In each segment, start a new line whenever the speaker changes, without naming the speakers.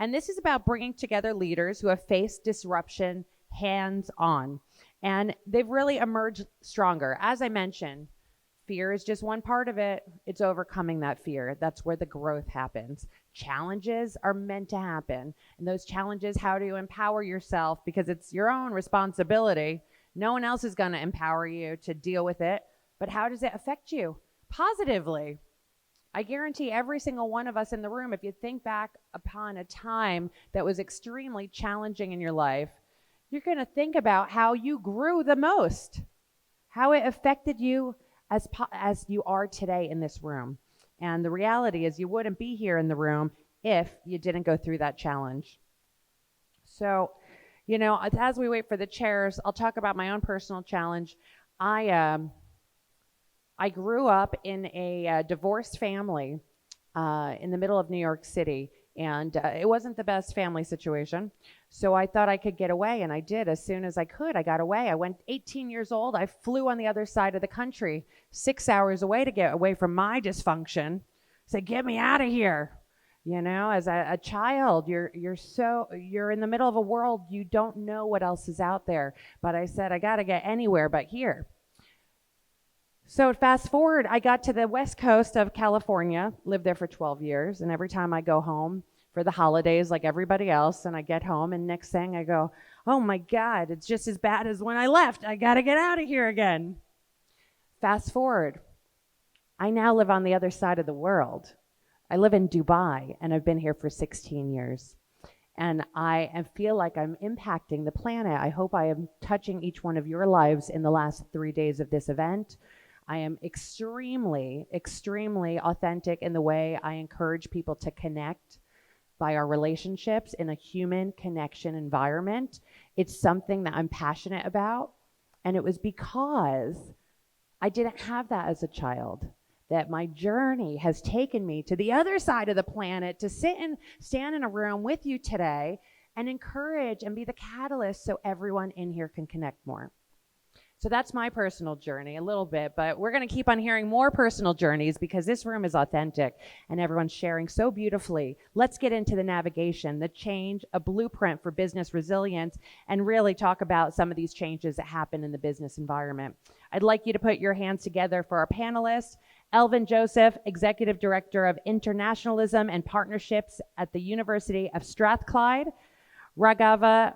And this is about bringing together leaders who have faced disruption hands-on. And they've really emerged stronger. As I mentioned, fear is just one part of it. It's overcoming that fear. That's where the growth happens. Challenges are meant to happen. And those challenges, how do you empower yourself? Because it's your own responsibility. No one else is going to empower you to deal with it. But how does it affect you? Positively. I guarantee every single one of us in the room, if you think back upon a time that was extremely challenging in your life, you're going to think about how you grew the most, how it affected you as you are today in this room. And the reality is you wouldn't be here in the room if you didn't go through that challenge. So, as we wait for the chairs, I'll talk about my own personal challenge. I grew up in a divorced family in the middle of New York City, and it wasn't the best family situation. So I thought I could get away, and I did. As soon as I could, I got away. I went 18 years old. I flew on the other side of the country, 6 hours away to get away from my dysfunction. Said, get me out of here. As a child, you're in the middle of a world, you don't know what else is out there. But I said, I got to get anywhere but here. So fast forward, I got to the west coast of California, lived there for 12 years, and every time I go home for the holidays like everybody else, and I get home, and next thing I go, oh my God, it's just as bad as when I left. I got to get out of here again. Fast forward, I now live on the other side of the world. I live in Dubai, and I've been here for 16 years. And I feel like I'm impacting the planet. I hope I am touching each one of your lives in the last 3 days of this event. I am extremely, extremely authentic in the way I encourage people to connect by our relationships in a human connection environment. It's something that I'm passionate about. And it was because I didn't have that as a child that my journey has taken me to the other side of the planet to sit and stand in a room with you today and encourage and be the catalyst so everyone in here can connect more. So that's my personal journey a little bit, but we're going to keep on hearing more personal journeys because this room is authentic and everyone's sharing so beautifully. Let's get into the navigation, the change, a blueprint for business resilience, and really talk about some of these changes that happen in the business environment. I'd like you to put your hands together for our panelists. Elvin Joseph, Executive Director of Internationalism and Partnerships at the University of Strathclyde. Raghava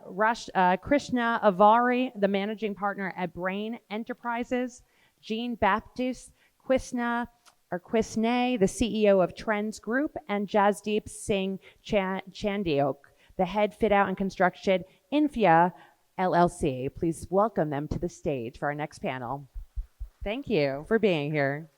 Krishna Avari, the Managing Partner at Brain Enterprises. Jean-Baptiste Quisne, the CEO of Trends Group. And Jasdeep Singh Chandiok, the Head Fit Out and Construction Infia LLC. Please welcome them to the stage for our next panel. Thank you for being here.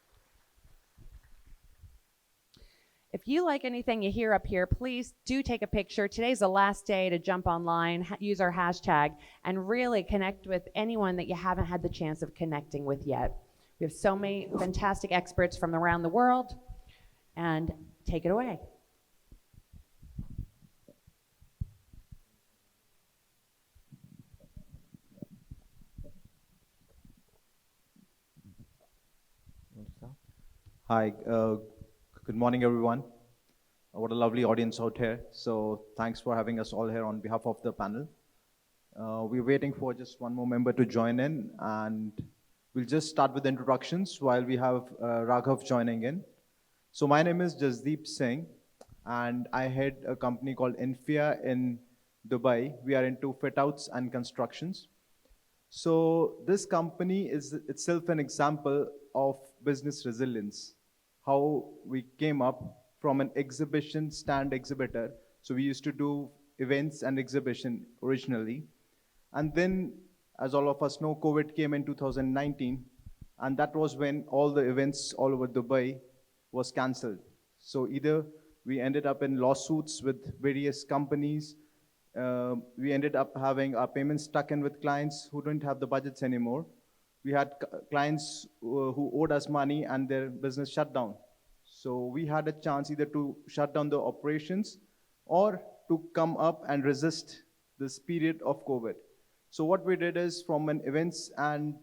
If you like anything you hear up here, please do take a picture. Today's the last day to jump online, use our hashtag, and really connect with anyone that you haven't had the chance of connecting with yet. We have so many fantastic experts from around the world, and take it away.
Hi, good morning, everyone. What a lovely audience out here. So thanks for having us all here on behalf of the panel. We're waiting for just one more member to join in, and we'll just start with introductions while we have Raghav joining in. So my name is Jasdeep Singh, and I head a company called Infia in Dubai. We are into fit-outs and constructions. So this company is itself an example of business resilience. How we came up from an exhibition stand exhibitor. So we used to do events and exhibition originally. And then, as all of us know, COVID came in 2019. And that was when all the events all over Dubai was canceled. So either we ended up in lawsuits with various companies. We ended up having our payments stuck in with clients who didn't have the budgets anymore. We had clients who owed us money and their business shut down. So we had a chance either to shut down the operations or to come up and resist this period of COVID. So what we did is, from an events and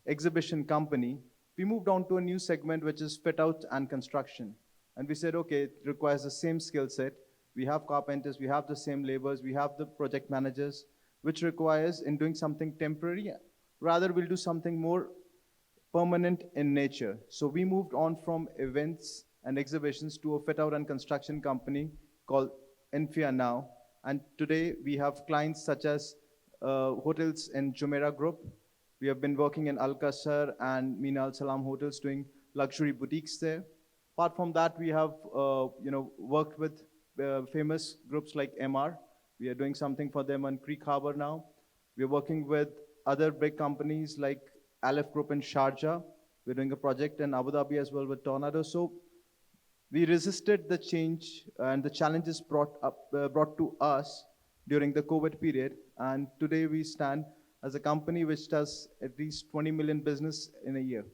exhibition company, we moved on to a new segment, which is fit out and construction. And we said, okay, it requires the same skill set. We have carpenters, we have the same laborers, we have the project managers, which requires in doing something temporary, rather we'll do something more permanent in nature. So we moved on from events and exhibitions to a fit out and construction company called Infia now. And today we have clients such as hotels in Jumeirah Group. We have been working in Al Qasr and Mina Al Salam hotels doing luxury boutiques there. Apart from that, we have worked with famous groups like MR. We are doing something for them on Creek Harbor now. We are working with other big companies like Aleph Group in Sharjah. We're doing a project in Abu Dhabi as well with Tornado. So we resisted the change and the challenges brought to us during the COVID period. And today we stand as a company which does at least 20 million business in a year.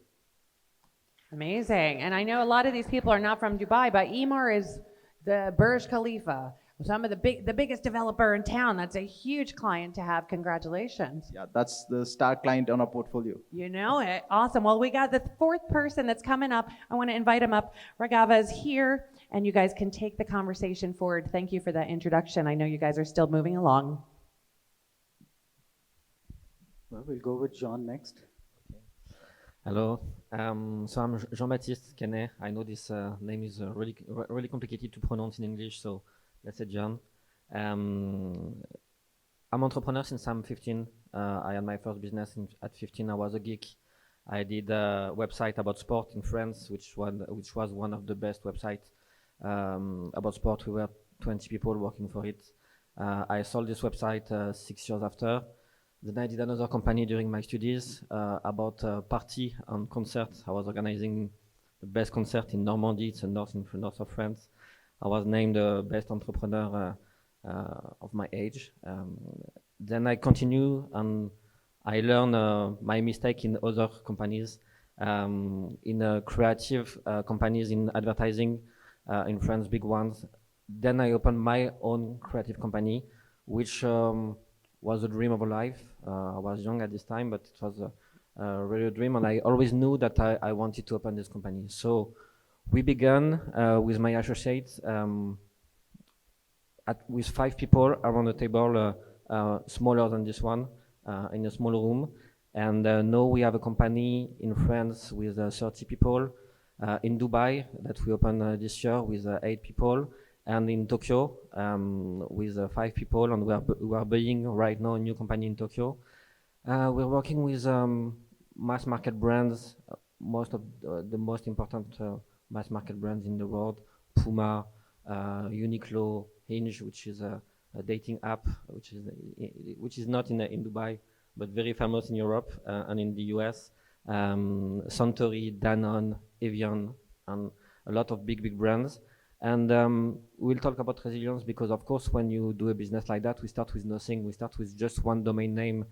Amazing. And I know a lot of these people are not from Dubai, but Emaar is the Burj Khalifa, some of the biggest developer in town. That's a huge client to have. Congratulations.
Yeah, that's the star client on our portfolio.
You know it. Awesome. Well, we got the fourth person that's coming up. I want to invite him up. Ragava is here, and you guys can take the conversation forward. Thank you for that introduction. I know you guys are still moving along.
Well, we'll go with John next.
Hello, so I'm Jean-Baptiste Canet. I know this name is really complicated to pronounce in English, so let's say John. I'm entrepreneur since I'm 15. I had my first business at 15. I was a geek. I did a website about sport in France, which was one of the best websites about sport. We were 20 people working for it. I sold this website 6 years after. Then I did another company during my studies about party and concerts. I was organizing the best concert in Normandy, it's the north of France. I was named the best entrepreneur of my age. Then I continue and I learn my mistake in other companies, in creative companies in advertising, in France, big ones. Then I opened my own creative company, which was a dream of a life. I was young at this time, but it was really a dream, and I always knew that I wanted to open this company. So we began with my associates with 5 people around the table, smaller than this one, in a small room. And now we have a company in France with 30 people, in Dubai that we opened this year with 8 people, and in Tokyo with 5 people, and we are building right now a new company in Tokyo. We're working with mass market brands, most of the most important mass market brands in the world: Puma, Uniqlo, Hinge, which is a dating app, which is not in Dubai, but very famous in Europe and in the US. Suntory, Danone, Evian, and a lot of big brands. And we'll talk about resilience because, of course, when you do a business like that, we start with nothing. We start with just one domain name,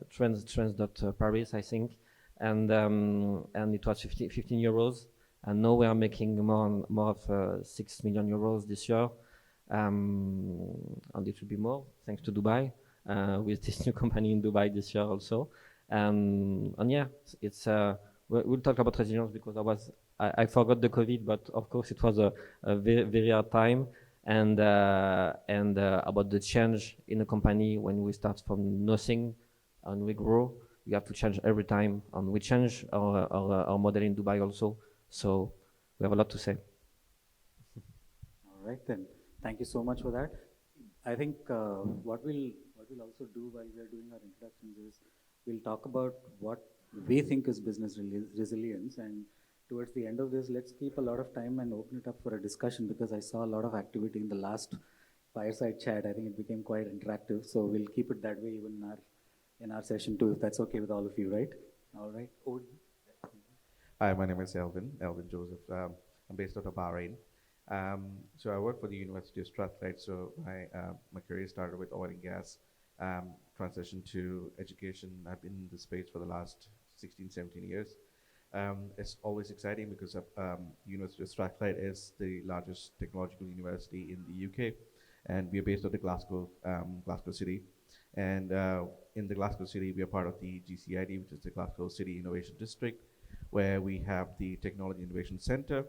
trends.paris, I think, and it was 15 euros. And now we are making more of 6 million euros this year, and it will be more thanks to Dubai, with this new company in Dubai this year also. And yeah, it's we'll talk about resilience because I forgot the COVID, but of course it was a very hard time, and about the change in a company when we start from nothing and we grow. We have to change every time, and we change our model in Dubai also. So we have a lot to say.
All right then, thank you so much for that. I think what we'll also do while we are doing our introductions is we'll talk about what we think is business resilience, and towards the end of this, let's keep a lot of time and open it up for a discussion because I saw a lot of activity in the last fireside chat. I think it became quite interactive, so we'll keep it that way even in our session too, if that's okay with all of you, right? All right.
Hi, my name is Elvin Joseph. I'm based out of Bahrain. So I work for the University of Strathclyde. So my career started with oil and gas, transitioned to education. I've been in the space for the last 16, 17 years. It's always exciting because University of Strathclyde is the largest technological university in the UK, and we are based out of Glasgow City. And in the Glasgow City, we are part of the GCID, which is the Glasgow City Innovation District, where we have the Technology Innovation Center,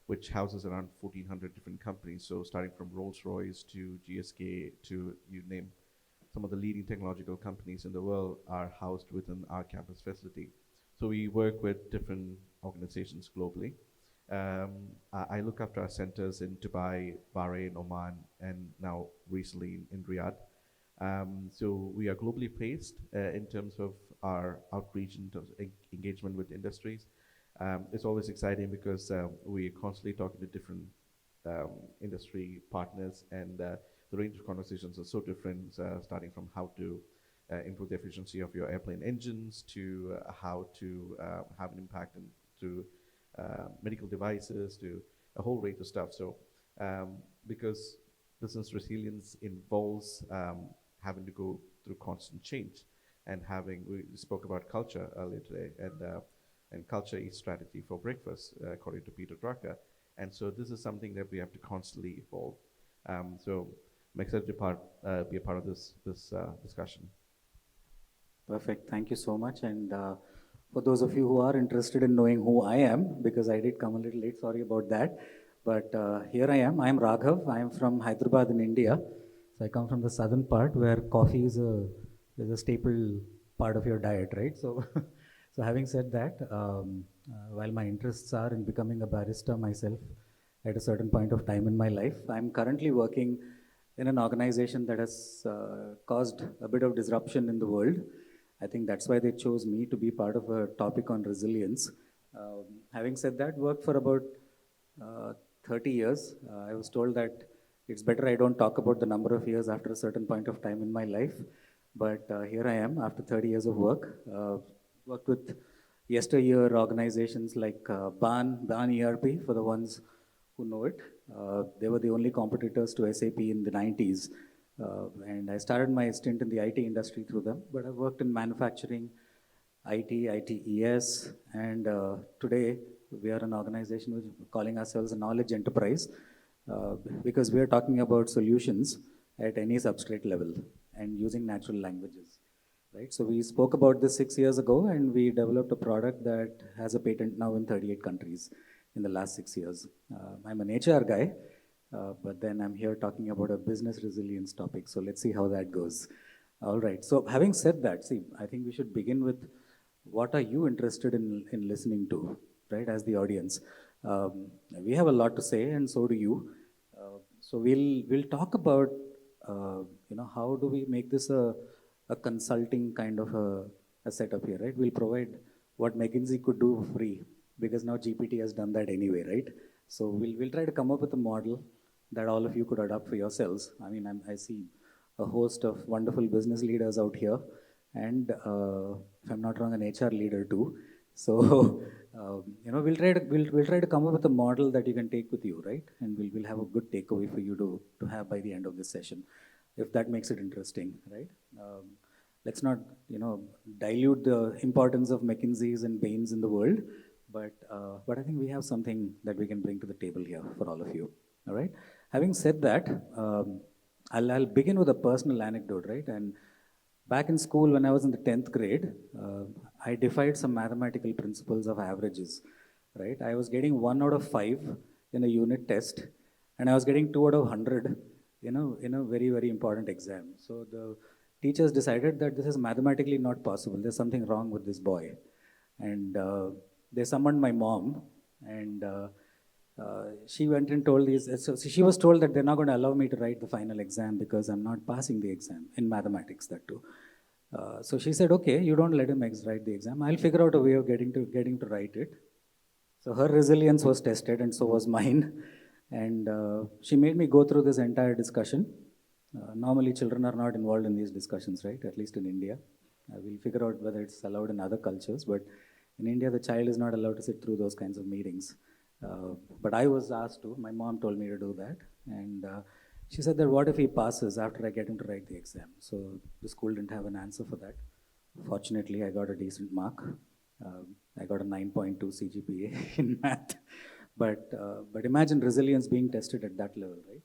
which houses around 1,400 different companies. So starting from Rolls-Royce to GSK to you name some of the leading technological companies in the world are housed within our campus facility. So we work with different organizations globally. I look after our centers in Dubai, Bahrain, Oman, and now recently in Riyadh. So we are globally placed in terms of our outreach, in terms of engagement with industries. It's always exciting because we are constantly talking to different industry partners, and the range of conversations are so different, starting from how to improve the efficiency of your airplane engines to how to have an impact into medical devices to a whole range of stuff. So because business resilience involves having to go through constant change and we spoke about culture earlier today, and culture is strategy for breakfast, according to Peter Drucker. And so this is something that we have to constantly evolve. So I'm excited to be a part of this discussion.
Perfect. Thank you so much. And for those of you who are interested in knowing who I am, because I did come a little late, sorry about that. But here I am. I am Raghav. I am from Hyderabad in India. So I come from the southern part where coffee is a staple part of your diet, right? So, so having said that, while my interests are in becoming a barista myself at a certain point of time in my life, I'm currently working in an organization that has caused a bit of disruption in the world. I think that's why they chose me to be part of a topic on resilience. Having said that, worked for about 30 years. I was told that it's better I don't talk about the number of years after a certain point of time in my life. But here I am after 30 years of work. Worked with yesteryear organizations like BAN ERP, for the ones who know it. They were the only competitors to SAP in the 90s. And I started my stint in the IT industry through them. But I've worked in manufacturing, IT, ITES, and today we are an organization which is calling ourselves a knowledge enterprise because we are talking about solutions at any substrate level and using natural languages, right? So we spoke about this 6 years ago, and we developed a product that has a patent now in 38 countries in the last 6 years. I'm an HR guy, but then I'm here talking about a business resilience topic. So let's see how that goes. All right. So having said that, see, I think we should begin with what are you interested in listening to, right, as the audience? We have a lot to say, and so do you. So we'll talk about how do we make this a consulting kind of a setup here, right? We'll provide what McKinsey could do for free because now GPT has done that anyway, right? So we'll try to come up with a model that all of you could adopt for yourselves. I mean, I see a host of wonderful business leaders out here, and if I'm not wrong, an HR leader too. So we'll try to come up with a model that you can take with you, right? And we'll have a good takeaway for you to have by the end of this session, if that makes it interesting, right? Let's not dilute the importance of McKinsey's and Bain's in the world, but I think we have something that we can bring to the table here for all of you. All right. Having said that, I'll begin with a personal anecdote, right? And back in school, when I was in the 10th grade, I defied some mathematical principles of averages, right? I was getting 1 out of 5 in a unit test, and I was getting 2 out of 100 in a very, very important exam. So the teachers decided that this is mathematically not possible. There's something wrong with this boy. And they summoned my mom, and she went and told these. So she was told that they're not going to allow me to write the final exam because I'm not passing the exam in mathematics, that too. So she said, okay, you don't let him write the exam. I'll figure out a way of getting to write it. So her resilience was tested, and so was mine. And she made me go through this entire discussion. Normally, children are not involved in these discussions, right? At least in India. We'll figure out whether it's allowed in other cultures. But in India, the child is not allowed to sit through those kinds of meetings. But I was asked to. My mom told me to do that. And she said that what if he passes after I get him to write the exam? So the school didn't have an answer for that. Fortunately, I got a decent mark. I got a 9.2 CGPA in math. But imagine resilience being tested at that level, right?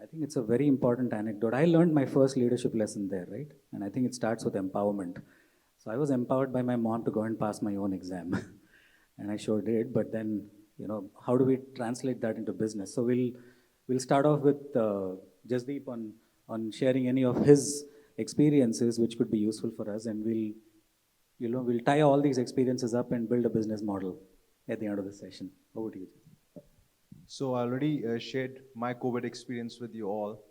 I think it's a very important anecdote. I learned my first leadership lesson there, right? And I think it starts with empowerment. So I was empowered by my mom to go and pass my own exam. And I sure did. But then, how do we translate that into business? So we'll start off with Jasdeep on sharing any of his experiences which could be useful for us, and we'll tie all these experiences up and build a business model at the end of the session. Over to you.
So I already shared my COVID experience with you all.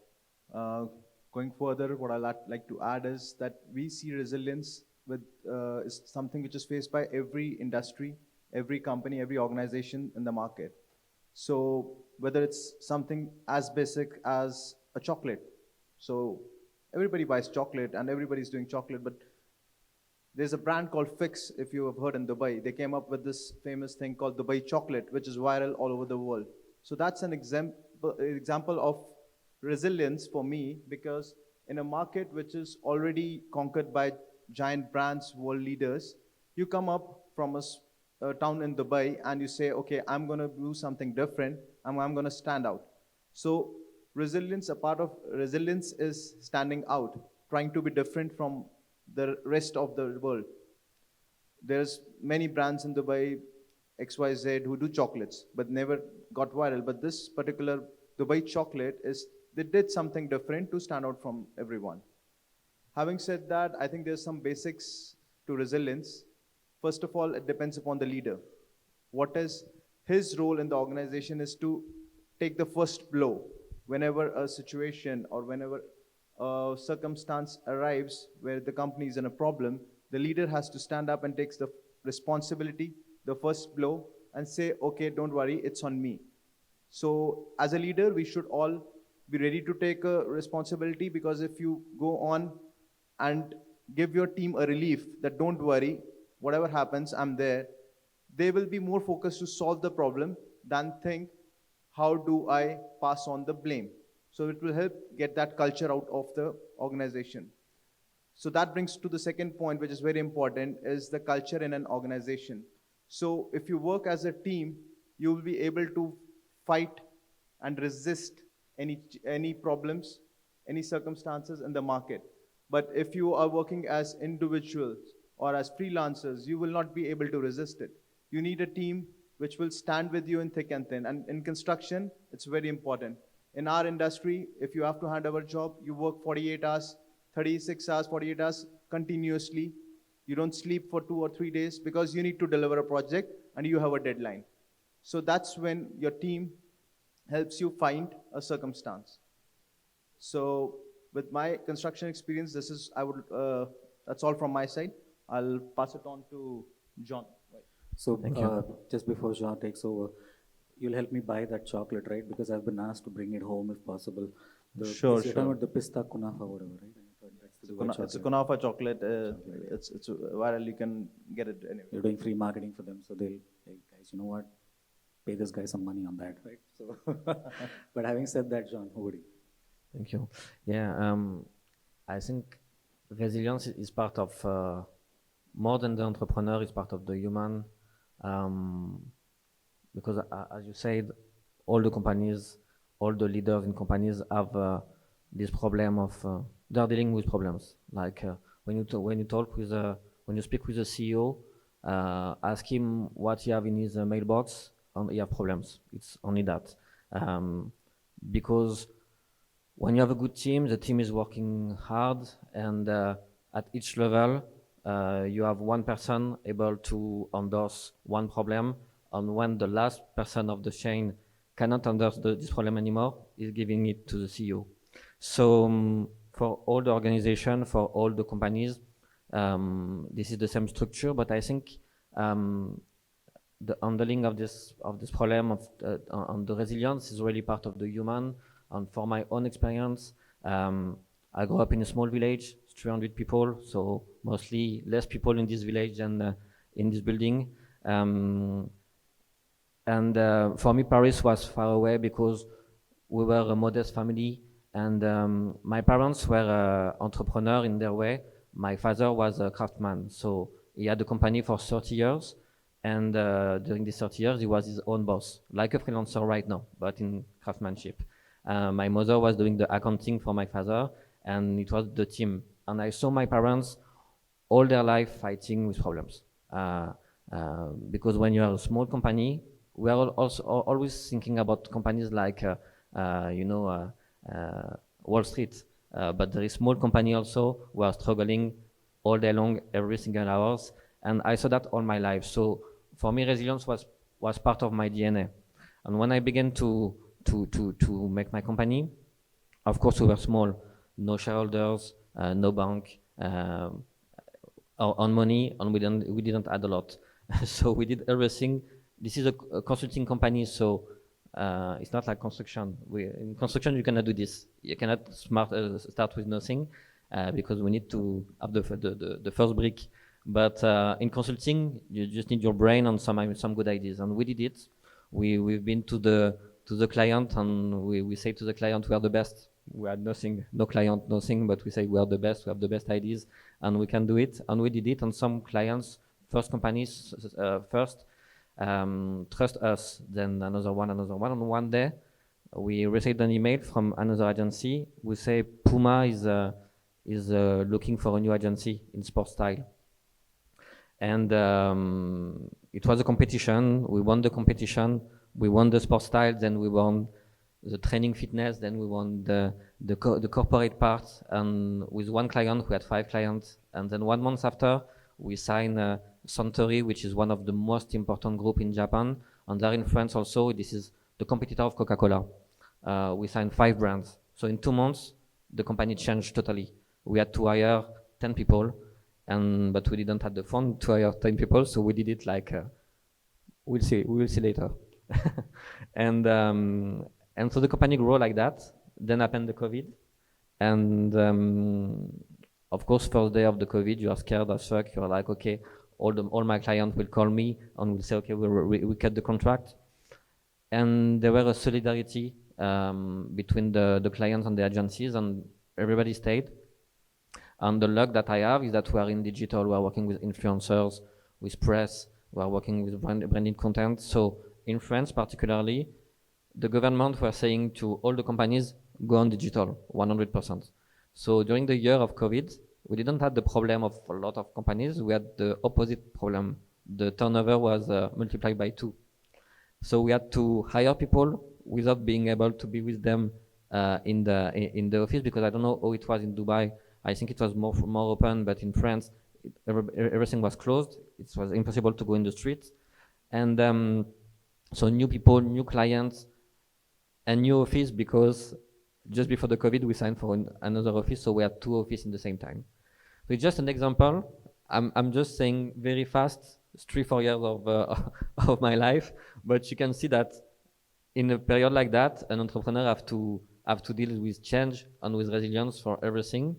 Going further, what I'd like to add is that we see resilience is something which is faced by every industry, every company, every organization in the market. So whether it's something as basic as a chocolate, so everybody buys chocolate and everybody's doing chocolate, but there's a brand called Fix, if you have heard, in Dubai. They came up with this famous thing called Dubai chocolate, which is viral all over the world. So that's an example of resilience for me, because in a market which is already conquered by giant brands, world leaders, you come up from a town in Dubai and you say, okay, I'm going to do something different, and I'm going to stand out. So resilience, a part of resilience is standing out, trying to be different from the rest of the world. There's many brands in Dubai, XYZ, who do chocolates, but never got viral. But this particular Dubai chocolate they did something different to stand out from everyone. Having said that, I think there's some basics to resilience. First of all, it depends upon the leader. What is his role in the organization is to take the first blow whenever a situation or whenever a circumstance arrives where the company is in a problem. The leader has to stand up and takes the responsibility, the first blow, and say, okay, don't worry, it's on me. So as a leader, we should all be ready to take a responsibility, because if you go on and give your team a relief that don't worry, whatever happens, I'm there, they will be more focused to solve the problem than think, how do I pass on the blame? So it will help get that culture out of the organization. So that brings to the second point, which is very important, is the culture in an organization. So if you work as a team, you will be able to fight and resist any problems, any circumstances in the market. But if you are working as individuals or as freelancers, you will not be able to resist it. You need a team which will stand with you in thick and thin. And in construction, it's very important. In our industry, if you have to hand over a job, you work 48 hours, 36 hours, 48 hours continuously. You don't sleep for 2 or 3 days because you need to deliver a project and you have a deadline. So that's when your team helps you find a circumstance. So with my construction experience, that's all from my side. I'll pass it on to John.
So
Thank you.
just before Jean takes over, you'll help me buy that chocolate, right? Because I've been asked to bring it home if possible.
Sure,
You're
sure.
talking about the pista kunafa, whatever, right? I thought that's the Dubai
It's a
chocolate.
kunafa chocolate. It's viral. You can get it anywhere.
You're doing free marketing for them, so they'll, hey guys, you know what? Pay this guy some money on that, right? So, but having said that, John, over to you.
Thank you. Yeah, I think resilience is part of more than the entrepreneur, is part of the human. Because as you said, all the companies, all the leaders in companies have this problem of they're dealing with problems. Like when you talk with when you speak with a CEO, ask him what he have in his mailbox, and he have problems. It's only that, because when you have a good team, the team is working hard, and at each level, you have one person able to endorse one problem, and when the last person of the chain cannot endorse this problem anymore, is giving it to the CEO. So for all the organization, for all the companies, this is the same structure, but I think the handling of this problem on the resilience is really part of the human. And for my own experience, I grew up in a small village, 300 people, so mostly less people in this village than in this building. And for me, Paris was far away because we were a modest family, and my parents were entrepreneurs in their way. My father was a craftsman, so he had a company for 30 years, and during these 30 years, he was his own boss, like a freelancer right now, but in craftsmanship. My mother was doing the accounting for my father, and it was the team. And I saw my parents all their life fighting with problems. Because when you are a small company we are also always thinking about companies like, Wall Street. But there is small company also who are struggling all day long, every single hours. And I saw that all my life. So for me, resilience was part of my DNA. And when I began to make my company, of course, we were small, no shareholders, no bank, on money, and we didn't add a lot. So we did everything. This is a consulting company, so it's not like construction. In construction, you cannot do this. You cannot start with nothing because we need to have the first brick. But in consulting, you just need your brain and some good ideas, and we did it. We've been to the client, and we say to the client, we are the best. We had nothing, no client, nothing, but we say we are the best. We have the best ideas, and we can do it. And we did it. And some clients, first companies, first trust us, then another one. And one day, we received an email from another agency. We say Puma is looking for a new agency in sports style. And it was a competition. We won the competition. We won the sports style. Then we won the training fitness. Then we won the corporate part. And with one client, we had 5 clients. And then 1 month after, we signed Suntory, which is one of the most important group in Japan. And there in France also, this is the competitor of Coca-Cola. We signed 5 brands. So in 2 months, the company changed totally. We had to hire 10 people. But we didn't have the fund to hire 10 people, so we did it like we will see later. and so the company grew like that. Then happened the COVID, and of course, first day of the COVID, you are scared as fuck. You are like, okay, all my clients will call me and will say, okay, we cut the contract. And there were a solidarity between the clients and the agencies, and everybody stayed. And the luck that I have is that we are in digital, we are working with influencers, with press, we are working with branded content. So in France particularly, the government were saying to all the companies, go on digital, 100%. So during the year of COVID, we didn't have the problem of a lot of companies, we had the opposite problem. The turnover was multiplied by 2. So we had to hire people without being able to be with them in the office, because I don't know how it was in Dubai. I think it was more open, but in France, everything was closed. It was impossible to go in the streets. And so new people, new clients, and new office, because just before the COVID, we signed for another office, so we had 2 offices in the same time. So it's just an example. I'm just saying very fast, it's 3-4 years of my life, but you can see that in a period like that, an entrepreneur have to deal with change and with resilience for everything.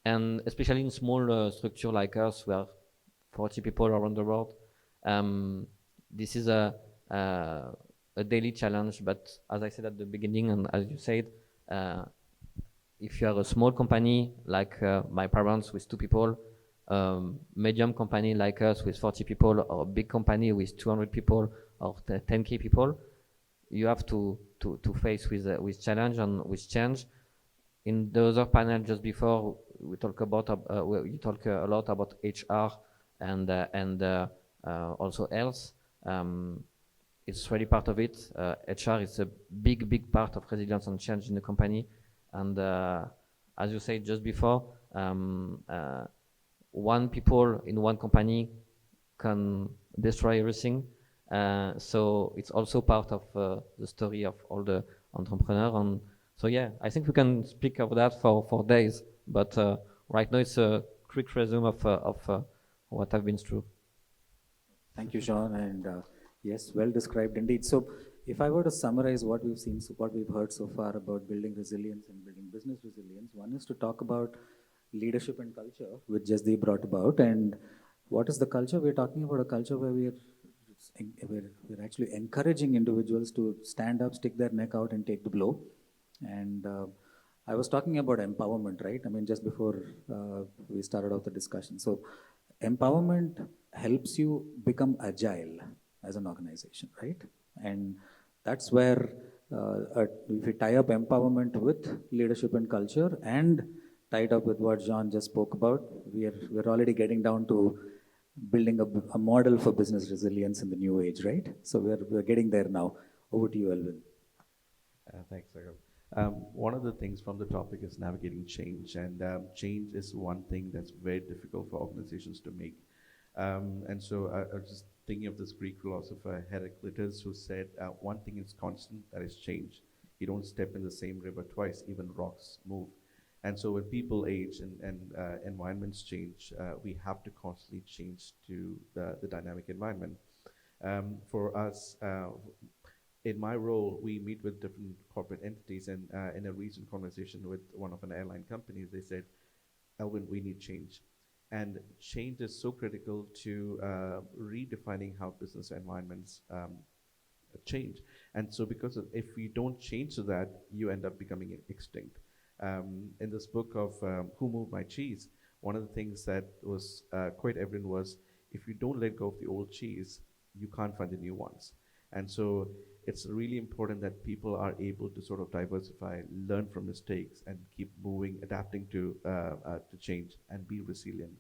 And especially in small structure like us, we are 40 people around the world. This is a daily challenge, but as I said at the beginning, and as you said, if you are a small company like my parents with 2 people, medium company like us with 40 people, or a big company with 200 people or 10K people, you have to face with challenge and with change. In the other panel just before, we talk about you talk a lot about HR and also health. It's really part of it. HR is a big part of resilience and change in the company. And as you said just before, 1 people in 1 company can destroy everything. So it's also part of the story of all the entrepreneurs. And so yeah, I think we can speak of that for days, but right now it's a quick resume of what I've been through.
Thank you, Sean, and yes, well described indeed. So if I were to summarize what we've seen, what we've heard so far about building resilience and building business resilience, one is to talk about leadership and culture, which Jasdeep brought about. And what is the culture? We're talking about a culture where we're actually encouraging individuals to stand up, stick their neck out, and take the blow. And I was talking about empowerment, right? I mean, just before we started off the discussion. So empowerment helps you become agile as an organization, right? And that's where if we tie up empowerment with leadership and culture, and tied up with what Jean just spoke about, we're already getting down to building a model for business resilience in the new age, right? So we're getting there now. Over to you, Elvin.
Thanks, Raghav. One of the things from the topic is navigating change, and change is one thing that's very difficult for organizations to make. And so I was just thinking of this Greek philosopher Heraclitus, who said, one thing is constant, that is change. You don't step in the same river twice, even rocks move. And so when people age and environments change, we have to constantly change to the dynamic environment. For us, in my role, we meet with different corporate entities, and in a recent conversation with one of an airline companies, they said, Elvin, we need change. And change is so critical to redefining how business environments change. And so if we don't change to that, you end up becoming extinct. In this book of Who Moved My Cheese, one of the things that was quite evident was if you don't let go of the old cheese, you can't find the new ones. And so it's really important that people are able to sort of diversify, learn from mistakes, and keep moving, adapting to change, and be resilient.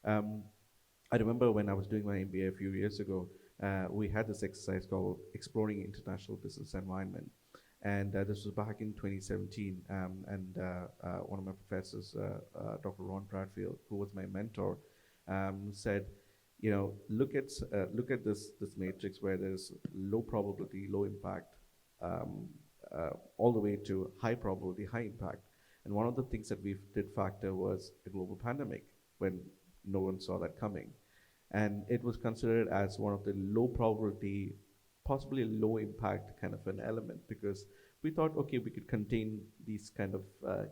Um, I remember when I was doing my MBA a few years ago, we had this exercise called Exploring International Business Environment. And this was back in 2017. And one of my professors, Dr. Ron Bradfield, who was my mentor, said, look at this matrix where there's low probability, low impact, all the way to high probability, high impact. And one of the things that we did factor was a global pandemic when no one saw that coming. And it was considered as one of the low probability, possibly low impact kind of an element, because we thought, okay, we could contain these kind of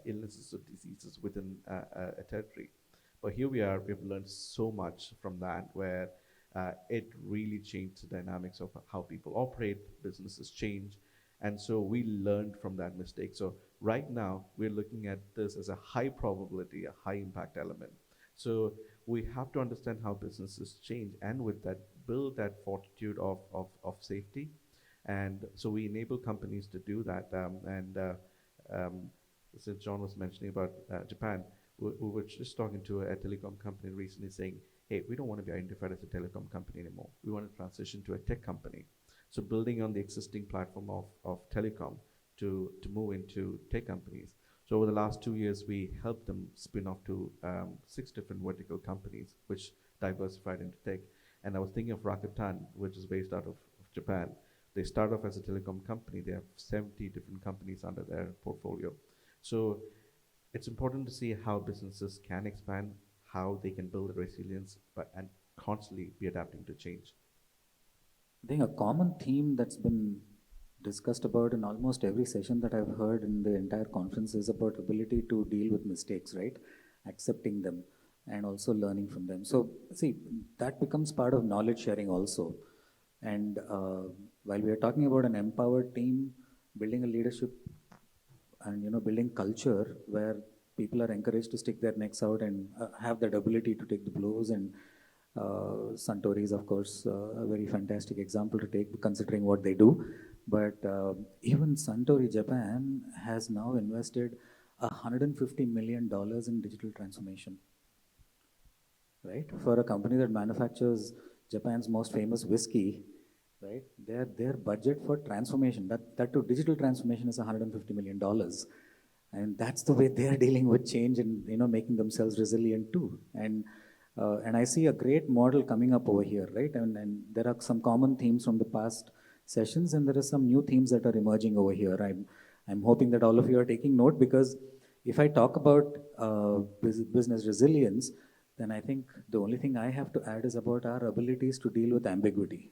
illnesses or diseases within a territory. But here we are, we've learned so much from that, where it really changed the dynamics of how people operate, businesses change. And so we learned from that mistake. So right now, we're looking at this as a high probability, a high impact element. So we have to understand how businesses change, and with that, build that fortitude of safety. And so we enable companies to do that. Since John was mentioning about Japan, we were just talking to a telecom company recently saying, hey, we don't want to be identified as a telecom company anymore. We want to transition to a tech company. So building on the existing platform of telecom to move into tech companies. So over the last 2 years, we helped them spin off to 6 different vertical companies, which diversified into tech. And I was thinking of Rakuten, which is based out of Japan. They start off as a telecom company. They have 70 different companies under their portfolio. So it's important to see how businesses can expand, how they can build resilience, and constantly be adapting to change.
I think a common theme that's been discussed about in almost every session that I've heard in the entire conference is about ability to deal with mistakes, right? Accepting them and also learning from them. So see, that becomes part of knowledge sharing also. And while we are talking about an empowered team, building a leadership and building culture where people are encouraged to stick their necks out and have that ability to take the blows, and Suntory is of course a very fantastic example to take considering what they do. But even Suntory Japan has now invested $150 million in digital transformation, right? For a company that manufactures Japan's most famous whiskey, right? Their budget for transformation, that to digital transformation, is $150 million. And that's the way they're dealing with change and making themselves resilient too. And I see a great model coming up over here, right? And there are some common themes from the past sessions, and there are some new themes that are emerging over here. I'm hoping that all of you are taking note, because if I talk about business resilience, then I think the only thing I have to add is about our abilities to deal with ambiguity.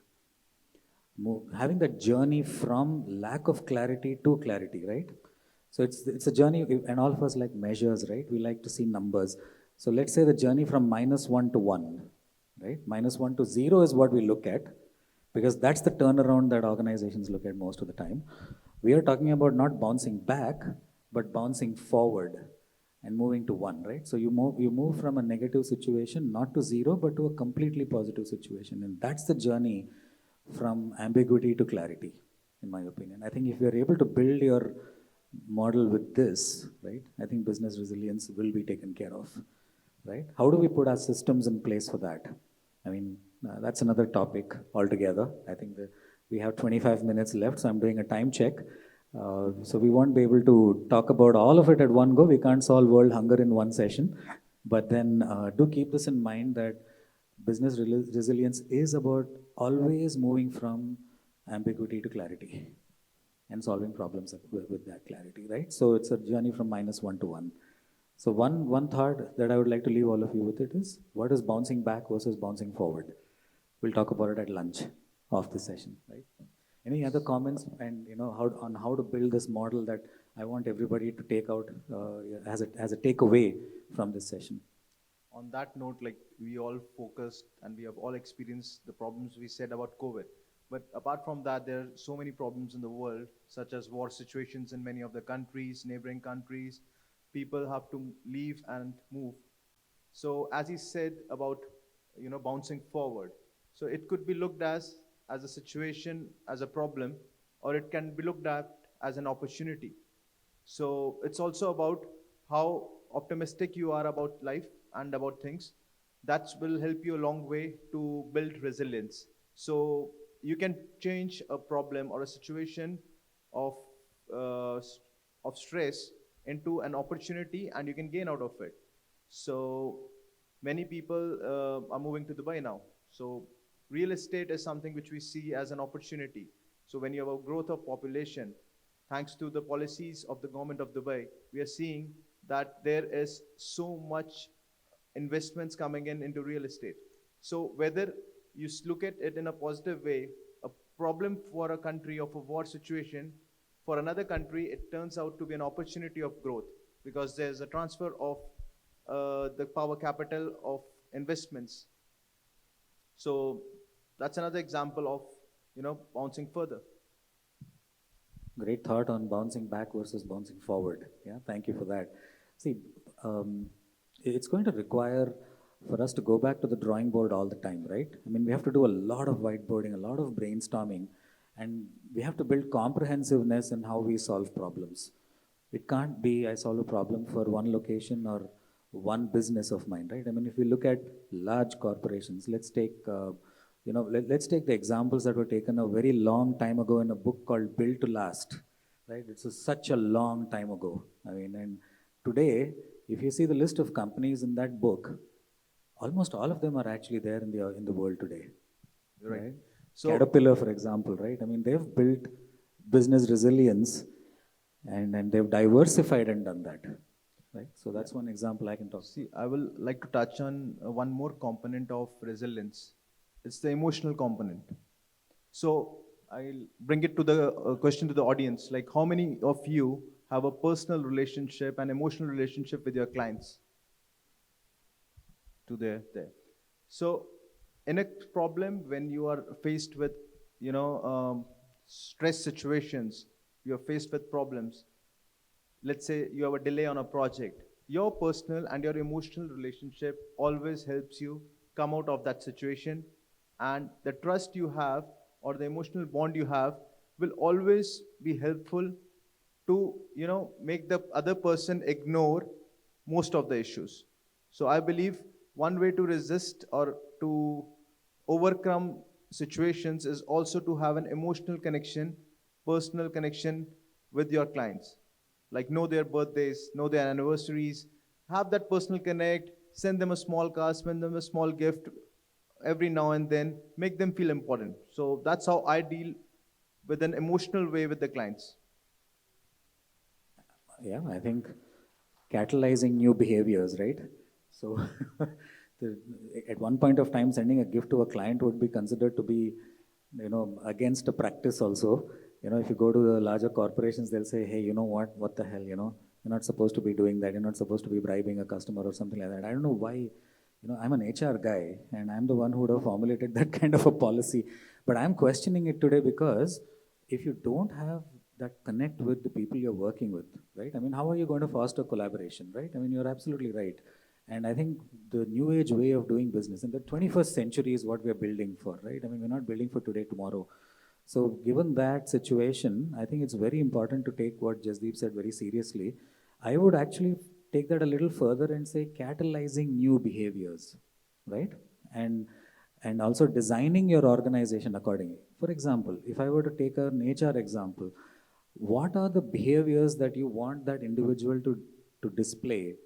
Having that journey from lack of clarity to clarity, right? So it's a journey, and all of us like measures, right? We like to see numbers. So let's say the journey from -1 to 1, right? -1 to 0 is what we look at, because that's the turnaround that organizations look at most of the time. We are talking about not bouncing back, but bouncing forward and moving to 1, right? So you move from a negative situation, not to 0, but to a completely positive situation. And that's the journey from ambiguity to clarity, in my opinion. I think if you're able to build your model with this, right, I think business resilience will be taken care of, right? How do we put our systems in place for that? I mean, that's another topic altogether. I think that we have 25 minutes left, so I'm doing a time check. So we won't be able to talk about all of it at one go. We can't solve world hunger in one session. But then do keep this in mind that business resilience is about always moving from ambiguity to clarity and solving problems with that clarity, right? So it's a journey from -1 to 1. So one thought that I would like to leave all of you with it is, what is bouncing back versus bouncing forward? We'll talk about it at lunch of this session, right? Any other comments and how to build this model that I want everybody to take out as a takeaway from this session?
On that note, like we all focused and we have all experienced the problems we said about COVID. But apart from that, there are so many problems in the world, such as war situations in many of the countries, neighboring countries. People have to leave and move. So as he said about, bouncing forward. So it could be looked as a situation, as a problem, or it can be looked at as an opportunity. So it's also about how optimistic you are about life and about things. That will help you a long way to build resilience. So you can change a problem or a situation of of stress into an opportunity, and you can gain out of it. So many people are moving to Dubai now. So real estate is something which we see as an opportunity. So when you have a growth of population, thanks to the policies of the government of Dubai, we are seeing that there is so much investments coming in into real estate. So whether you look at it in a positive way, a problem for a country of a war situation, for another country, it turns out to be an opportunity of growth because there's a transfer of the power capital of investments. So that's another example of, bouncing further.
Great thought on bouncing back versus bouncing forward. Yeah, thank you for that. See, it's going to require for us to go back to the drawing board all the time, right? I mean, we have to do a lot of whiteboarding, a lot of brainstorming, and we have to build comprehensiveness in how we solve problems. It can't be I solve a problem for one location or one business of mine, right? I mean, if we look at large corporations, let's take let's take the examples that were taken a very long time ago in a book called Build to Last, right? Such a long time ago. I mean, and today, if you see the list of companies in that book, almost all of them are actually there in the world today.
Right.
So, Caterpillar, for example, right? I mean, they've built business resilience and they've diversified and done that, right? So that's one example I can talk.
See, I will like to touch on one more component of resilience. It's the emotional component. So I'll bring it to the question to the audience, like how many of you have a personal relationship, an emotional relationship with your clients? There. So in a problem, when you are faced with, stress situations, you are faced with problems. Let's say you have a delay on a project. Your personal and your emotional relationship always helps you come out of that situation, and the trust you have or the emotional bond you have will always be helpful to, make the other person ignore most of the issues. So I believe one way to resist or to overcome situations is also to have an emotional connection, personal connection with your clients. Like know their birthdays, know their anniversaries, have that personal connect, send them a small card, send them a small gift every now and then, make them feel important. So that's how I deal with an emotional way with the clients.
Yeah, I think catalyzing new behaviors, right? So at one point of time, sending a gift to a client would be considered to be, against a practice also. If you go to the larger corporations, they'll say, hey, you know what the hell, you're not supposed to be doing that. You're not supposed to be bribing a customer or something like that. I don't know why, I'm an HR guy and I'm the one who would have formulated that kind of a policy. But I'm questioning it today because if you don't have that connect with the people you're working with, right? I mean, how are you going to foster collaboration, right? I mean, you're absolutely right. And I think the new age way of doing business in the 21st century is what we're building for, right? I mean, we're not building for today, tomorrow. So given that situation, I think it's very important to take what Jasdeep said very seriously. I would actually take that a little further and say catalyzing new behaviors, right? And and also designing your organization accordingly. For example, if I were to take an HR example, what are the behaviors that you want that individual to display,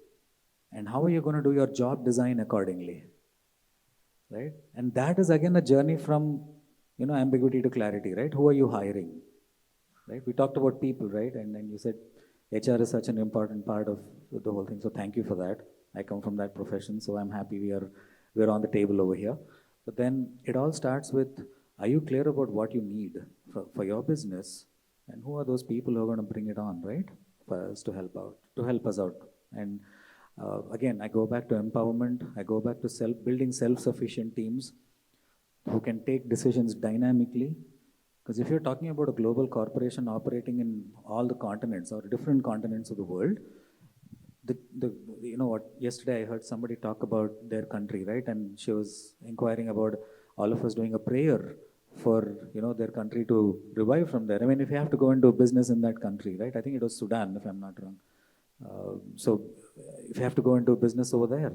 and how are you going to do your job design accordingly, right? And that is again a journey from, ambiguity to clarity, right? Who are you hiring, right? We talked about people, right? And then you said HR is such an important part of the whole thing. So thank you for that. I come from that profession, so I'm happy we're on the table over here. But then it all starts with, are you clear about what you need for your business, and who are those people who are going to bring it on, right? For us to help us out. And again, I go back to empowerment. I go back to building self-sufficient teams who can take decisions dynamically. Because if you're talking about a global corporation operating in all the continents or different continents of the world, yesterday I heard somebody talk about their country, right? And she was inquiring about all of us doing a prayer for, their country to revive from there. I mean, if you have to go into business in that country, right? I think it was Sudan, if I'm not wrong. So if you have to go into business over there,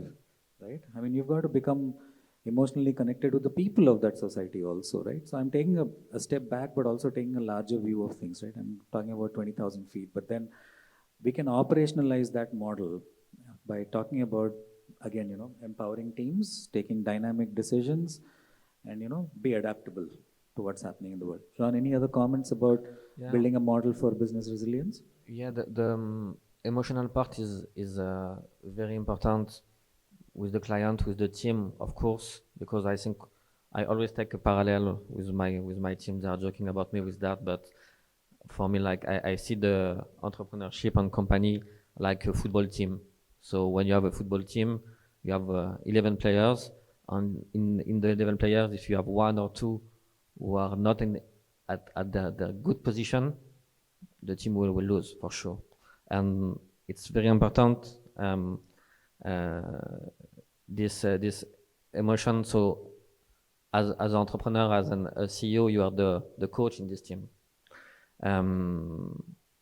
right? I mean, you've got to become emotionally connected with the people of that society also, right? So I'm taking a step back, but also taking a larger view of things, right? I'm talking about 20,000 feet, but then we can operationalize that model by talking about, again, empowering teams, taking dynamic decisions, and, be adaptable to what's happening in the world. John, any other comments about building a model for business resilience?
Yeah, the emotional part is very important with the client, with the team, of course, because I think I always take a parallel with my team. They are joking about me with that, but for me, like I see the entrepreneurship and company like a football team. So when you have a football team, you have 11 players, and in the 11 players, if you have one or two who are not at the good position, the team will lose for sure. And it's very important. This emotion. So as an entrepreneur, as a CEO, you are the coach in this team.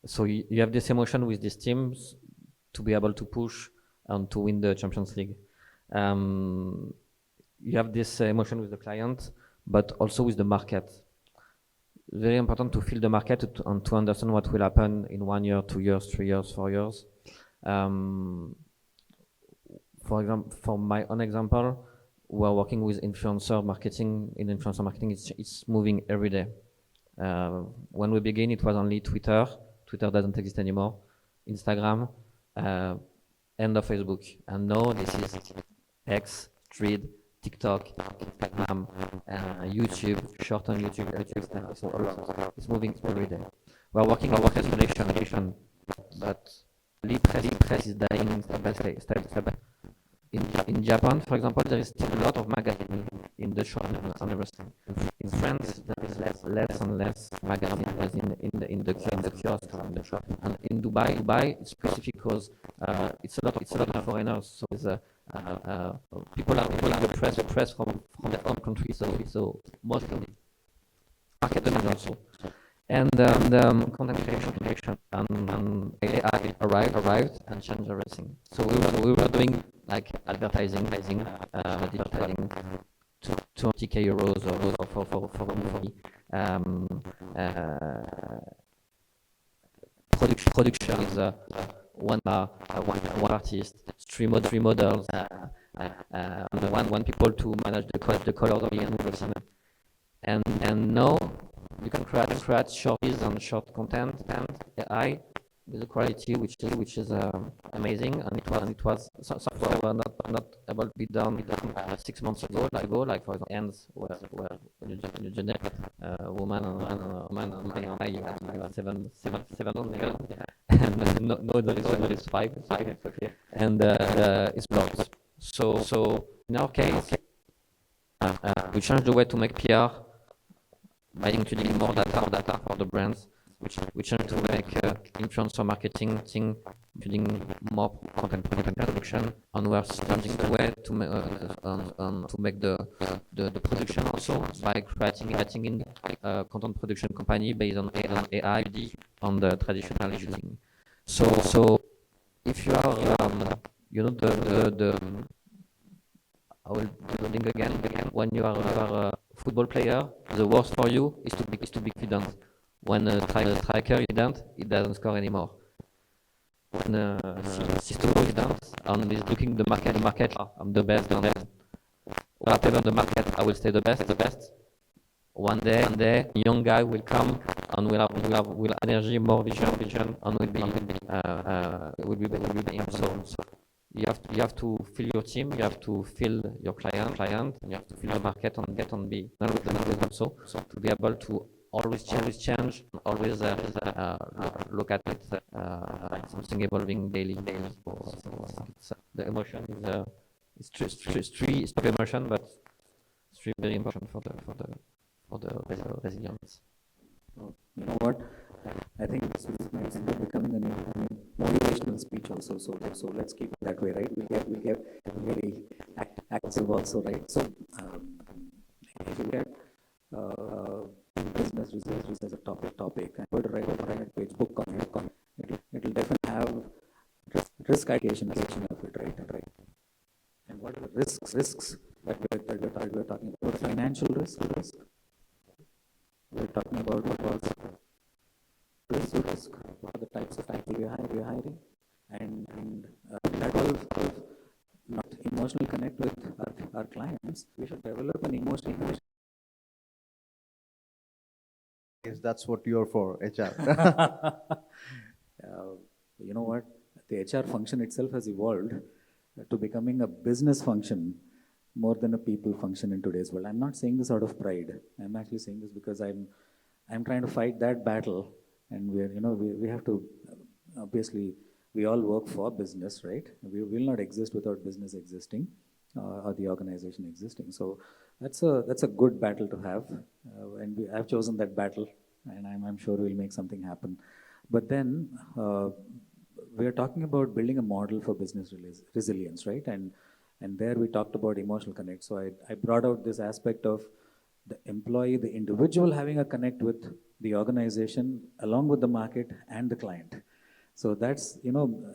So you have this emotion with these teams to be able to push and to win the Champions League. You have this emotion with the client, but also with the market. Very important to feel the market and to understand what will happen in 1 year, 2 years, 3 years, 4 years. For example, for my own example, we are working with influencer marketing. In influencer marketing, it's moving every day. When we begin, it was only Twitter. Twitter doesn't exist anymore. Instagram, and of Facebook. And now this is X, Thread, TikTok, Instagram, YouTube, short on YouTube. So it's moving every day. We are working on regulation, but press is dying step by step. In Japan, for example, there is still a lot of magazines in the shop and everything. In France, there is less and less magazines in the kiosk and the shop. And in Dubai, it's specific because it's a lot of foreigners. So people are reading the press from their own country. So mostly marketing also. And content creation and AI arrived and changed everything. So we were doing like advertising, digitalizing 20k euros or for a movie. Production is one artist, three models, one people to manage the colors of the animation. And now you can create shorties and short content and AI with a quality which is amazing, and it was software were not able to be done 6 months ago, like for example ends where you generate woman and man and AI, you have seven million, and no there is five, and it's blocked. So in our case, we changed the way to make PR by including more data for the brands, which are to make influencer marketing, including more content production, and we are changing the way to make the production also by creating in content production company based on AI on the traditional using. So if you are the I will do something again. When you are a football player, the worst for you is to be confident. When a striker is confident, he doesn't score anymore. When system is down and is looking the market, I'm the best. Whatever the market, I will stay the best. One day, a young guy will come and will energy, more vision, and will be better. So you have to feel your team, you have to feel your client, and you have to feel the market and get on be always also to be able to always change, always look at it, something evolving daily. So it's, the emotion is three stop emotion, but it's really very important for the resilience.
You know what? I think this is becoming a motivational speech also. So let's keep it that way, right? We'll get very active also, right? So if you get business research as a topic, and put write a page book on it, it'll definitely have risk identification of it, right? And what are the risks that we're talking about? Financial risk. We're talking about what was risk, what are the types of people we're hiring, and that will not emotionally connect with our clients. We should develop an emotional
Yes, that's what you're for, HR.
you know what? The HR function itself has evolved to becoming a business function more than a people function in today's world. I'm not saying this out of pride. I'm actually saying this because I'm trying to fight that battle, and we have to obviously we all work for business, right? We will not exist without business existing or the organization existing. So that's a good battle to have, and I've chosen that battle, and I'm sure we'll make something happen. But then we are talking about building a model for business resilience, right? And there we talked about emotional connect. So I brought out this aspect of the employee, the individual having a connect with the organization along with the market and the client. So that's,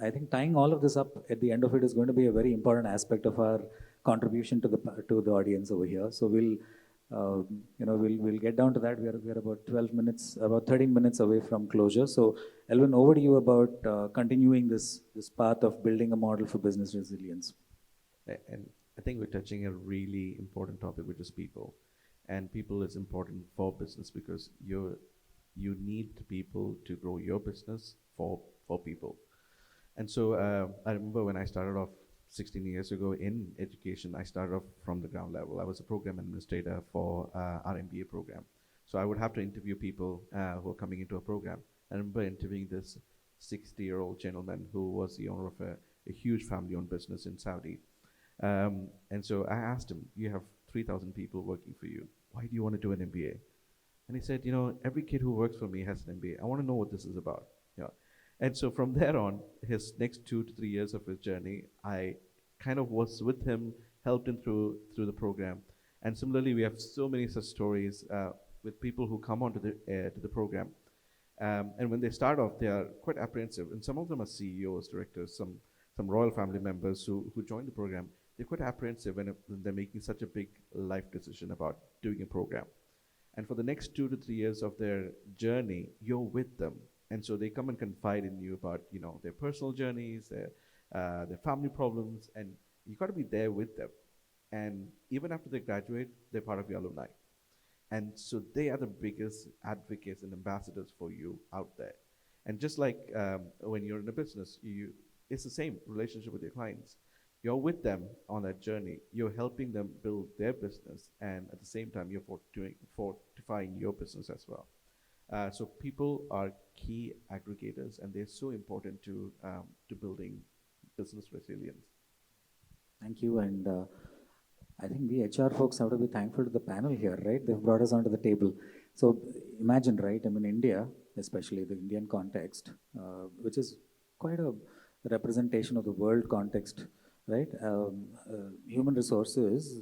I think tying all of this up at the end of it is going to be a very important aspect of our contribution to the audience over here. So we'll get down to that. We're about 13 minutes away from closure. So Elvin, over to you about continuing this path of building a model for business resilience.
And I think we're touching a really important topic, which is people. And people is important for business because you need people to grow your business for people. And so I remember when I started off 16 years ago in education, I started off from the ground level. I was a program administrator for our MBA program. So I would have to interview people who are coming into a program. I remember interviewing this 60-year-old gentleman who was the owner of a huge family-owned business in Saudi. And so I asked him, you have 3,000 people working for you. Why do you want to do an MBA? And he said, every kid who works for me has an MBA. I want to know what this is about. And so from there on, his next 2 to 3 years of his journey, I kind of was with him, helped him through the program. And similarly, we have so many such stories with people who come onto to the program. And when they start off, they are quite apprehensive. And some of them are CEOs, directors, some royal family members who join the program. They're quite apprehensive when they're making such a big life decision about doing a program. And for the next 2 to 3 years of their journey, you're with them. And so they come and confide in you about, their personal journeys, their family problems, and you got to be there with them. And even after they graduate, they're part of your alumni. And so they are the biggest advocates and ambassadors for you out there. And just like when you're in a business, it's the same relationship with your clients. You're with them on that journey. You're helping them build their business, and at the same time, you're fortifying your business as well. So people are key aggregators, and they're so important to building business resilience.
Thank you, and I think we HR folks have to be thankful to the panel here, right? They've brought us onto the table. So imagine, right? I mean, India, especially the Indian context, which is quite a representation of the world context, right? Human resources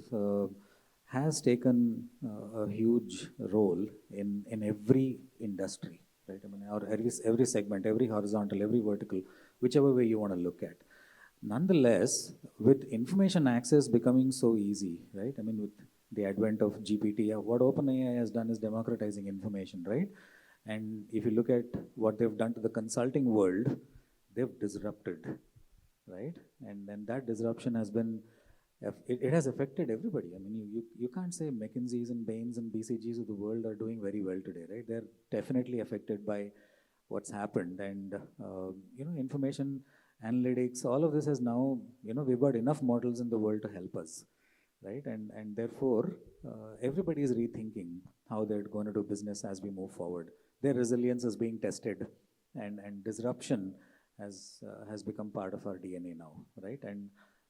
has taken a huge role in every industry, right? I mean, or every segment, every horizontal, every vertical, whichever way you want to look at. Nonetheless, with information access becoming so easy, right? I mean, with the advent of GPT, what OpenAI has done is democratizing information, right? And if you look at what they've done to the consulting world, they've disrupted, right? And then that disruption has been, it has affected everybody. I mean, you can't say McKinsey's and Bain's and BCG's of the world are doing very well today, right? They're definitely affected by what's happened. And, information analytics, all of this has now, we've got enough models in the world to help us, right? And therefore, everybody is rethinking how they're going to do business as we move forward. Their resilience is being tested, and disruption has become part of our DNA now, right? And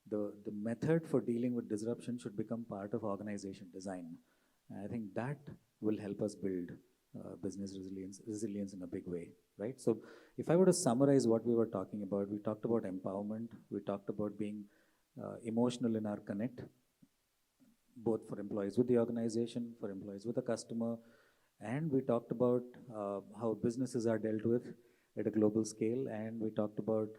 the method for dealing with disruption should become part of organization design. And I think that will help us build business resilience in a big way, right? So if I were to summarize what we were talking about, we talked about empowerment, we talked about being emotional in our connect, both for employees with the organization, for employees with the customer, and we talked about how businesses are dealt with at a global scale, and we talked about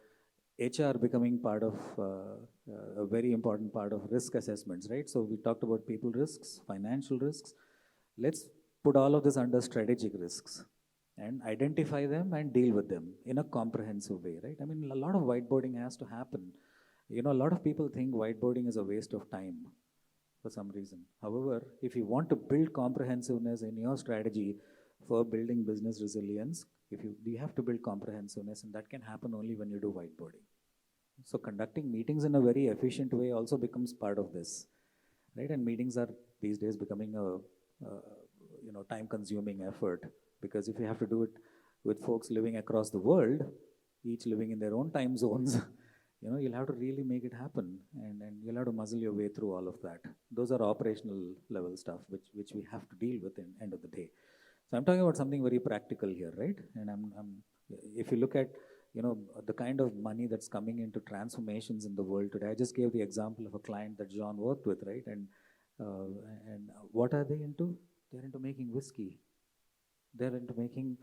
HR becoming part of a very important part of risk assessments, right? So we talked about people risks, financial risks. Let's put all of this under strategic risks and identify them and deal with them in a comprehensive way, right? I mean, a lot of whiteboarding has to happen. A lot of people think whiteboarding is a waste of time for some reason. However, if you want to build comprehensiveness in your strategy for building business resilience, you have to build comprehensiveness, and that can happen only when you do whiteboarding. So conducting meetings in a very efficient way also becomes part of this, right? And meetings are these days becoming a time-consuming effort, because if you have to do it with folks living across the world, each living in their own time zones, you'll have to really make it happen, and you'll have to muzzle your way through all of that. Those are operational level stuff which we have to deal with in end of the day. So I'm talking about something very practical here, right? And if you look at the kind of money that's coming into transformations in the world today. I just gave the example of a client that John worked with, right? And what are they into? They're into making whiskey. They're into making,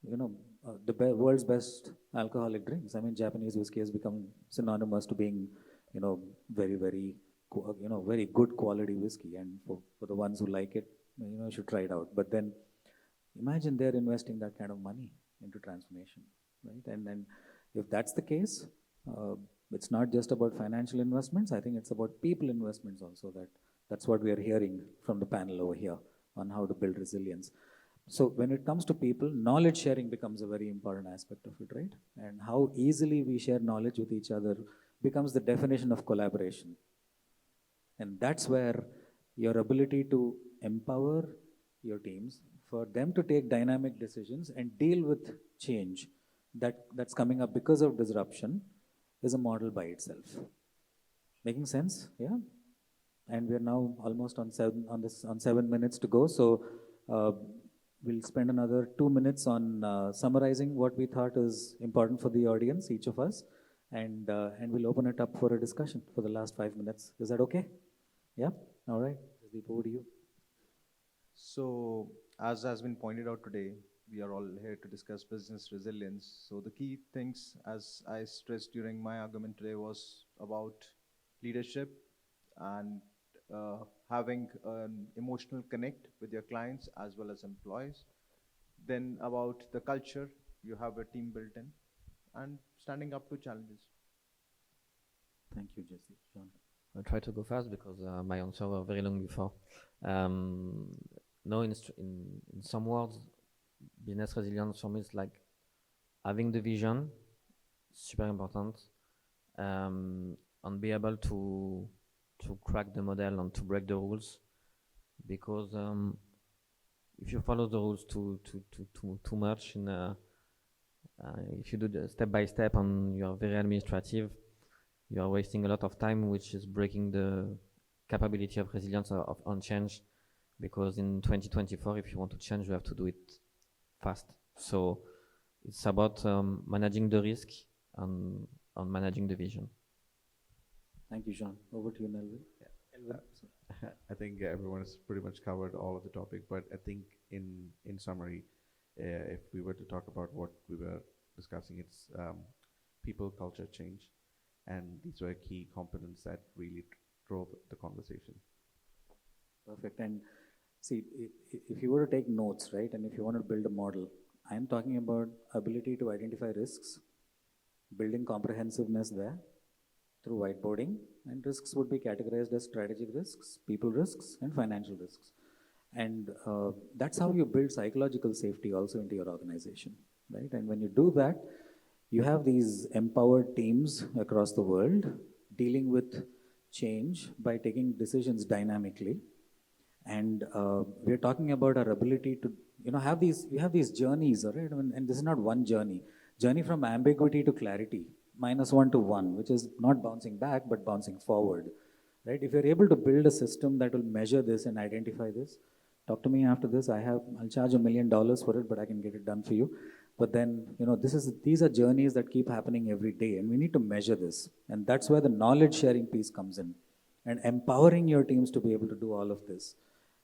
world's best alcoholic drinks. I mean, Japanese whiskey has become synonymous to being, very, very, very good quality whiskey. And for the ones who like it, you should try it out. But then imagine they're investing that kind of money into transformation, right? And if that's the case, it's not just about financial investments. I think it's about people investments also. That's what we are hearing from the panel over here on how to build resilience. So when it comes to people, knowledge sharing becomes a very important aspect of it, right? And how easily we share knowledge with each other becomes the definition of collaboration. And that's where your ability to empower your teams, for them to take dynamic decisions and deal with change that's coming up because of disruption, is a model by itself. Making sense? Yeah? And we're now almost on 7 minutes to go. So we'll spend another 2 minutes on summarizing what we thought is important for the audience, each of us, and we'll open it up for a discussion for the last 5 minutes. Is that okay? Yeah? All right. Deep, over to you.
So, as has been pointed out today, we are all here to discuss business resilience. So the key things, as I stressed during my argument today, was about leadership and having an emotional connect with your clients as well as employees. Then about the culture, you have a team built in, and standing up to challenges.
Thank you, Jesse. John.
I'll try to go fast because my answer were very long before. No, in some words, business resilience for me is like having the vision, super important, and be able to crack the model and to break the rules, because if you follow the rules too much, if you do the step by step and you are very administrative, you are wasting a lot of time, which is breaking the capability of resilience on change. Because in 2024, if you want to change, you have to do it fast. So it's about managing the risk and managing the vision.
Thank you, John. Over to you, Nelvin. Yeah.
I think everyone has pretty much covered all of the topic, but I think in summary, if we were to talk about what we were discussing, it's people, culture, change. And these were key components that really drove the conversation.
Perfect. And see, if you were to take notes, right, and if you want to build a model, I'm talking about ability to identify risks, building comprehensiveness there through whiteboarding, and risks would be categorized as strategic risks, people risks, and financial risks. And that's how you build psychological safety also into your organization, right? And when you do that, you have these empowered teams across the world dealing with change by taking decisions dynamically. And we're talking about our ability to, have these, we have these journeys, all right? And this is not one journey from ambiguity to clarity, -1 to 1, which is not bouncing back, but bouncing forward, right? If you're able to build a system that will measure this and identify this, talk to me after this. I'll charge $1 million for it, but I can get it done for you. But then, these are journeys that keep happening every day, and we need to measure this. And that's where the knowledge sharing piece comes in, and empowering your teams to be able to do all of this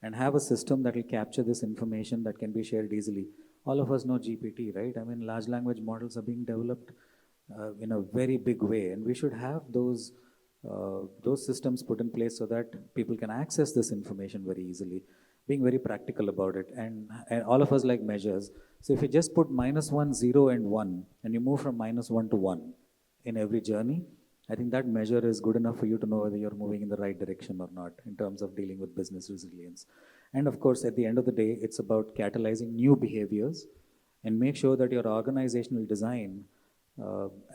and have a system that will capture this information that can be shared easily. All of us know GPT, right? I mean, large language models are being developed in a very big way, and we should have those systems put in place so that people can access this information very easily, being very practical about it. And all of us like measures. So if you just put -1, 0, and 1, and you move from -1 to 1 in every journey, I think that measure is good enough for you to know whether you're moving in the right direction or not in terms of dealing with business resilience. And of course, at the end of the day, it's about catalyzing new behaviors and make sure that your organizational design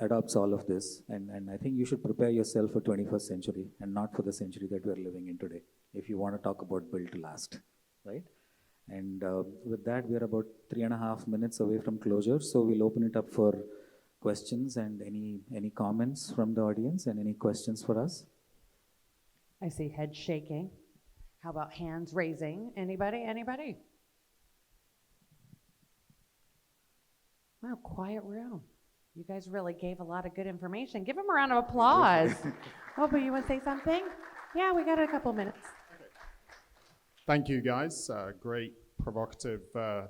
adopts all of this. And I think you should prepare yourself for 21st century and not for the century that we're living in today, if you want to talk about build to last, right? And with that, we're about 3.5 minutes away from closure. So we'll open it up for questions and any comments from the audience and any questions for us.
I see head shaking. How about hands raising? Anybody? Wow, quiet room. You guys really gave a lot of good information. Give them a round of applause. Oh, but you want to say something? Yeah, we got a couple minutes.
Thank you, guys. Great, provocative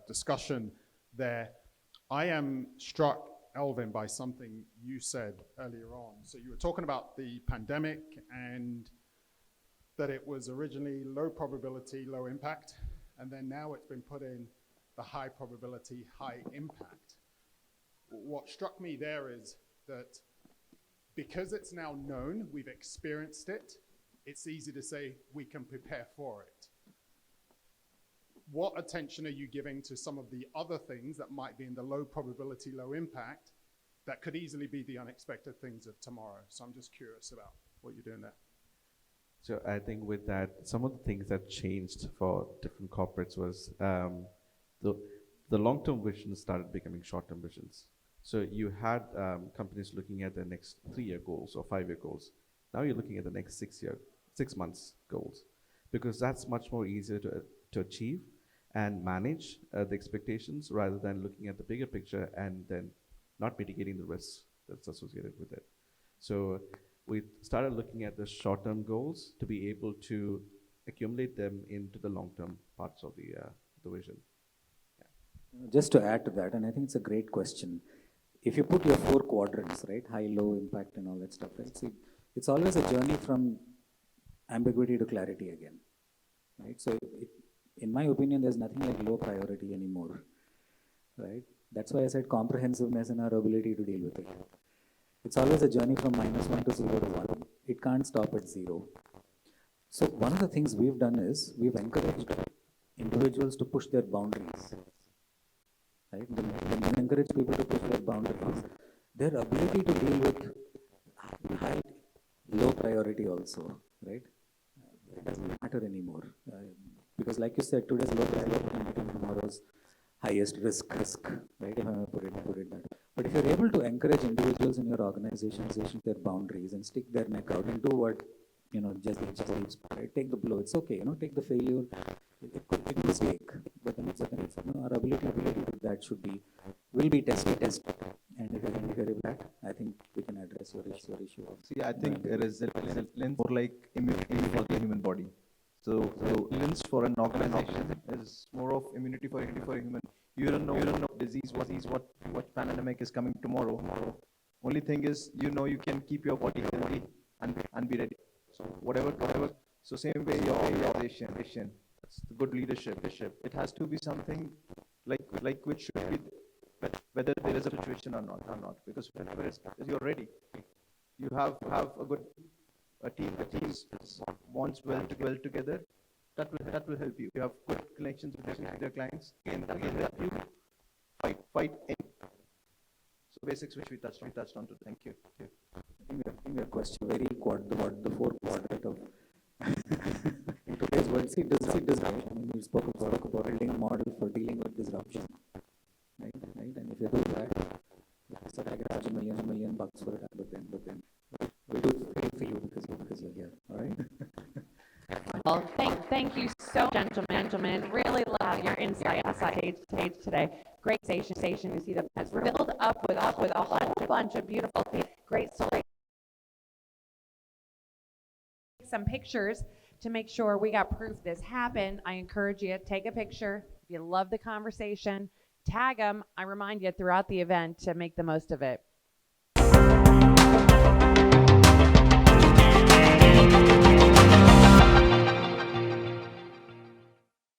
discussion there. I am struck, Elvin, by something you said earlier on. So you were talking about the pandemic and that it was originally low probability, low impact, and then now it's been put in the high probability, high impact. What struck me there is that because it's now known, we've experienced it, it's easy to say we can prepare for it. What attention are you giving to some of the other things that might be in the low probability, low impact that could easily be the unexpected things of tomorrow? So I'm just curious about what you're doing there.
So I think with that, some of the things that changed for different corporates was the long-term visions started becoming short-term visions. So you had companies looking at the next 3-year goals or 5-year goals. Now you're looking at the next 6 months goals, because that's much more easier to achieve and manage the expectations rather than looking at the bigger picture and then not mitigating the risks that's associated with it. So we started looking at the short-term goals to be able to accumulate them into the long-term parts of the vision. Yeah.
Just to add to that, and I think it's a great question. If you put your 4 quadrants, right, high, low, impact, and all that stuff, right? See, it's always a journey from ambiguity to clarity again, right? So in my opinion, there's nothing like low priority anymore, right? That's why I said comprehensiveness and our ability to deal with it. It's always a journey from -1 to 0 to 1. It can't stop at 0. So one of the things we've done is we've encouraged individuals to push their boundaries, right? When we encourage people to push their boundaries, their ability to deal with high, low priority also, right? It doesn't matter anymore. Because like you said, today's low priority can become tomorrow's highest risk, right? If I may put it that. But if you're able to encourage individuals in your organization their boundaries and stick their neck out and do what, just leaves, right? Take the blow. It's okay, take the failure. It could be a mistake, but then it's our ability to do that will be tested. And if you're able to that, I think we can address your issue.
See, I think resilience more like immunity for the human body. So resilience for an organization is more of immunity for a human. You don't know disease, what pandemic is coming tomorrow, Only thing is, you know, you can keep your body healthy and be ready. So whatever. So same way your organization, that's the good leadership. It has to be something like which should be whether there is a situation or not. Because whenever you're ready, you have a good a team bonds well together. That will help you. You have good connections with their clients, and that will help you fight in. So basics which we touched on to. Thank you.
I think your question very the four quadrant of in today's world, see disruption. I mean, you spoke about building a model for dealing with disruption, right? And if you do that, so I can charge $1 million for it, but then we do pay for you because you're here, all right?
Well, thank you so much, gentlemen. Really love your insight on stage today. Great station. You see the as we're filled up with a bunch of beautiful, great stories. Some pictures to make sure we got proof this happened. I encourage you to take a picture. If you love the conversation, tag them. I remind you throughout the event to make the most of it.